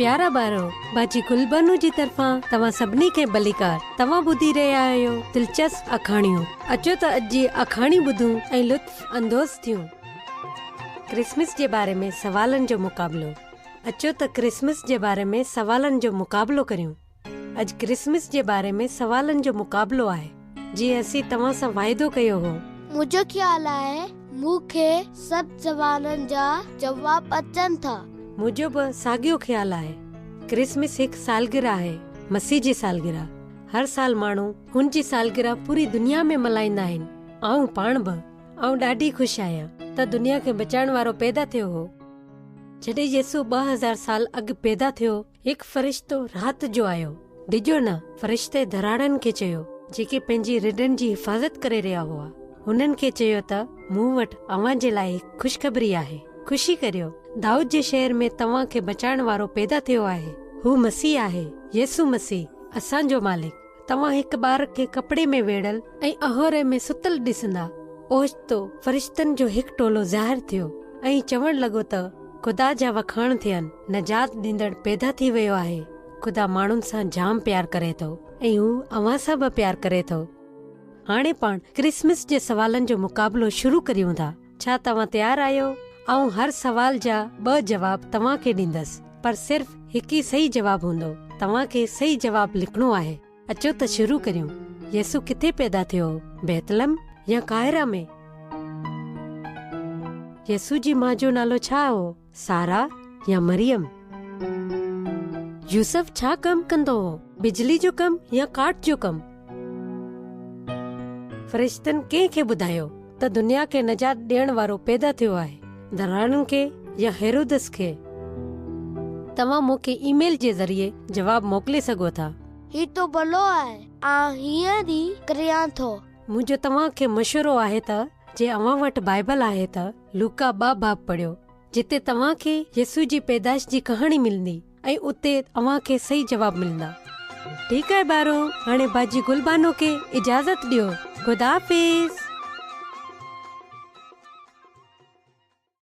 प्यारा ॿारो, बाजी गुलबनू जी तरफ़ां तव्हां सभिनी खे भलीकार। तव्हां ॿुधी रहिया आहियो दिलचस्प अखाणियूं। अचो त अॼु जी अखाणी ॿुधूं ऐं लुत्फ़ अंदोज़ थियूं। क्रिसमस जे बारे में सवालनि जो मुक़ाबलो। अचो त क्रिसमस जे बारे में सवालनि जो मुक़ाबलो करियूं। अॼु क्रिसमस जे बारे में सवालनि जो मुक़ाबलो आहे। जीअं असीं तव्हां सां वाइदो कयो हो। मुझो ख्याल आहे मूंखे सभु सवालनि जा जवाब अचनि था। मुझो बि साॻियो ख्याल आहे। क्रिसमस हिकु सालगिरह आहे, मसीह जी सालगिरह। हर साल माण्हू हुन जी सालगिरह पूरी दुनिया में मल्हाईंदा आहिनि। आऊं पाण बि ॾाढी ख़ुशि आहियां त दुनिया खे बचाइण वारो पैदा थियो हो। जॾहिं यसू 2000 साल अॻु पैदा थियो, हिकु फ़रिश्तो राति जो आयो। डिॼो न, फ़रिश्ते धराड़नि खे चयो जेके पंहिंजी रिढनि जी हिफ़ाज़त करे रहिया हुआ। हुननि खे चयो त मूं वटि अव्हां जे लाइ हिकु ख़ुशख़बरी आहे। ख़ुशी करियो, दाऊद जे शहर में तव्हां खे बचाइण वारो पैदा थियो आहे। हू मसीह आहे, यसू मसीह, असांजो मालिक। तव्हां हिकु ॿार खे कपिड़े में वेड़ल ऐं अहोरे में सुतल ॾिसंदा। ओचितो फ़रिश्तनि जो हिकु टोलो ज़ाहिर थियो ऐं चवण लॻो त ख़ुदा जा वखाण थियनि, नजात ॾींदड़ पैदा थी वियो आहे। ख़ुदा माण्हुनि सां जाम प्यार करे थो ऐं हू अव्हां सां बि प्यार करे थो। हाणे पाण क्रिसमस जे सवालनि जो मुक़ाबलो शुरू करियूं था। छा तव्हां तयारु आहियो? ऐं हर सवाल जा 2 जवाब तव्हां खे ॾींदसि, पर सिर्फ़ हिकु ई सही जवाब हूंदो। तव्हां खे सही जवाब लिखणो आहे। अचो त शुरू करियूं। यसू किथे पैदा थियो? बैतलहम या काहिरा में? यसू जी माउ जो नालो छा हो? सारा या मरियम? यूसुफ छा कमु कंदो हो? बिजली जो कमु या काठ जो कमु? फ़रिश्तनि कंहिंखे ॿुधायो त दुनिया खे नजात ॾियण वारो पैदा थियो आहे? धराड़नि खे या हेरोदस खे? तव्हां मूंखे ईमेल जे ज़रिए जवाब मोकिले सघो था। ही तो भलो आहे, हीअं ई करियां थो। मुंहिंजो तव्हां खे मशवरो आहे त जे अव्हां वटि बाइबल आहे त लूका 2 बाब पढ़ियो, जिते तव्हां खे यसू जी पैदाइश जी कहाणी मिलंदी ऐं उते अव्हां खे सही जवाब मिलंदा। ठीकु आहे ॿारो, हाणे बाजी गुलबानो खे इजाज़त ॾियो। ख़ुदा हाफ़िज़।